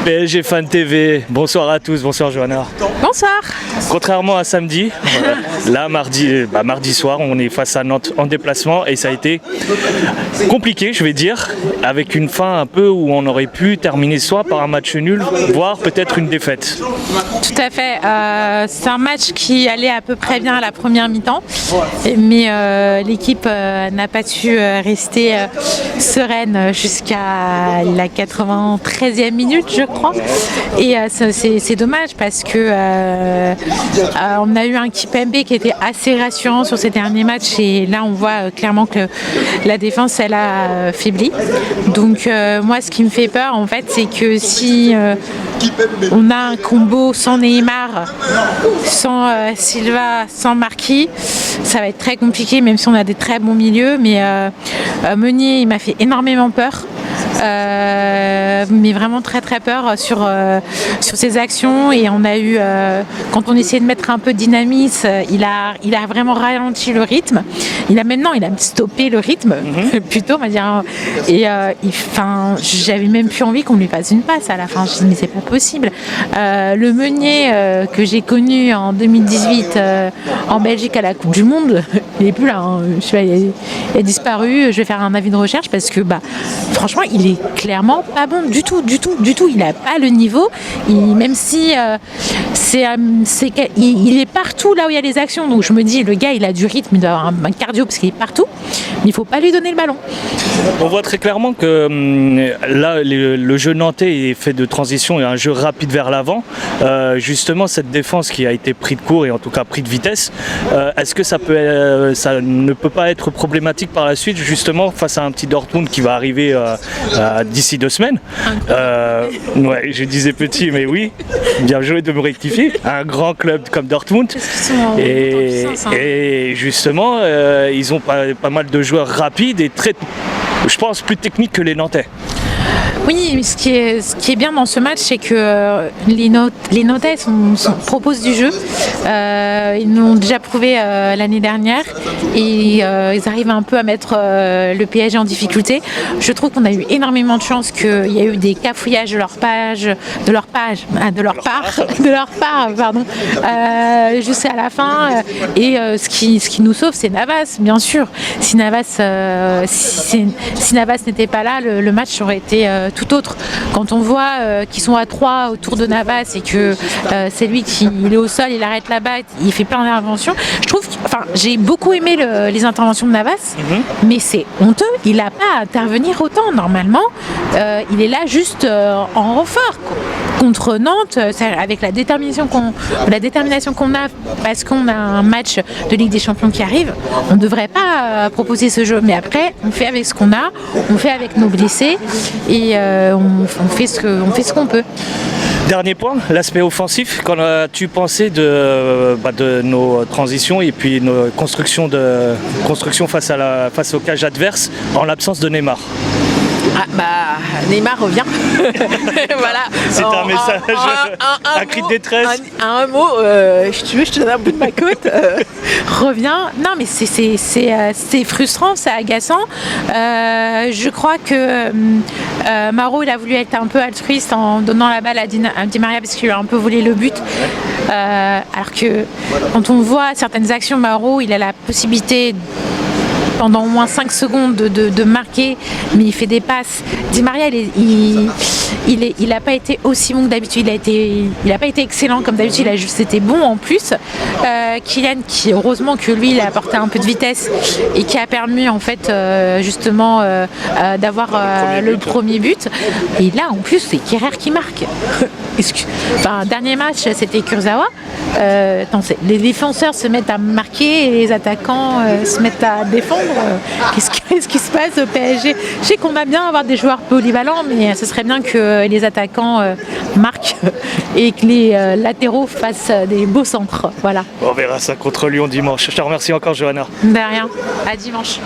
PSG Fan TV, bonsoir à tous, bonsoir Johanna. Bonsoir. Contrairement à samedi, là mardi soir, on est face à Nantes en déplacement et ça a été compliqué, je vais dire, avec une fin un peu où on aurait pu terminer soit par un match nul, voire peut-être une défaite. Tout à fait. C'est un match qui allait à peu près bien à la première mi-temps, mais l'équipe n'a pas su rester sereine jusqu'à la 93e minute, je crois. Et c'est dommage parce que on a eu un Kimpembe qui était assez rassurant sur ces derniers matchs et là on voit clairement que la défense elle a faibli. Donc moi ce qui me fait peur en fait c'est que si on a un combo sans Neymar, sans Silva, sans Marquis, ça va être très compliqué même si on a des très bons milieux, mais Meunier il m'a fait énormément peur. Mais vraiment très très peur sur ses actions et on a eu quand on essayait de mettre un peu de dynamisme, il a vraiment ralenti le rythme. Il a stoppé le rythme plutôt on va dire et j'avais même plus envie qu'on lui fasse une passe à la fin. Je me dis mais c'est pas possible. Le Meunier que j'ai connu en 2018 en Belgique à la Coupe du Monde, il est plus là. Hein. Il a disparu. Je vais faire un avis de recherche parce que franchement il est clairement pas bon du tout. Il a pas le niveau. Même si il est partout là où il y a les actions. Donc je me dis le gars il a du rythme, il doit avoir un cardio parce qu'il est partout. Mais il faut pas lui donner le ballon. On voit très clairement que là le jeu nantais est fait de transition et un jeu rapide vers l'avant. Justement cette défense qui a été pris de court et en tout cas pris de vitesse, est-ce que ça ne peut pas être problématique par la suite justement face à un petit Dortmund qui va arriver d'ici 2 semaines. Ouais, je disais petit, mais oui, bien joué de me rectifier. Un grand club comme Dortmund. Et justement, ils ont pas mal de joueurs rapides et je pense, plus techniques que les Nantais. Oui, mais ce qui est bien dans ce match, c'est que les Nantais proposent du jeu. Ils l'ont déjà prouvé l'année dernière et ils arrivent un peu à mettre le PSG en difficulté. Je trouve qu'on a eu énormément de chance qu'il y a eu des cafouillages de leur part, jusqu'à la fin. Et ce qui nous sauve, c'est Navas, bien sûr. Si Navas n'était pas là, le match aurait été tout autre. Quand on voit qu'ils sont à 3 autour de Navas et que c'est lui qui est au sol, il arrête la balle, il fait plein d'interventions. J'ai beaucoup aimé les interventions de Navas, mais c'est honteux. Il n'a pas à intervenir autant. Normalement, il est là juste en renfort contre Nantes, avec la détermination qu'on a parce qu'on a un match de Ligue des Champions qui arrive. On ne devrait pas proposer ce jeu, mais après, on fait avec ce qu'on a, on fait avec nos blessés et on fait ce qu'on peut. Dernier point, l'aspect offensif. Qu'en as-tu pensé de nos transitions et puis nos constructions face aux cages adverses en l'absence de Neymar? Neymar revient. Voilà. C'est un message, un cri de détresse. Un mot, si tu veux, je te donne un bout de ma côte. Revient. Non, mais c'est frustrant, c'est agaçant. Je crois que Mauro, il a voulu être un peu altruiste en donnant la balle à Di Maria parce qu'il a un peu volé le but. Alors que quand on voit certaines actions, Mauro, il a la possibilité pendant au moins 5 secondes de marquer, mais il fait des passes. Di Maria, il n'a pas été aussi bon que d'habitude. Il n'a pas été excellent comme d'habitude. Il a juste été bon en plus. Kylian, qui heureusement que lui, il a apporté un peu de vitesse et qui a permis en fait justement d'avoir le premier but. Et là, en plus, c'est Kerrer qui marque. Dernier match, c'était Kurzawa. Les défenseurs se mettent à marquer et les attaquants se mettent à défendre. Qu'est-ce qui se passe au PSG? Je sais qu'on va bien avoir des joueurs polyvalents, mais ce serait bien que les attaquants marquent et que les latéraux fassent des beaux centres. Voilà. On verra ça contre Lyon dimanche. Je te remercie encore, Johanna. De rien. À dimanche.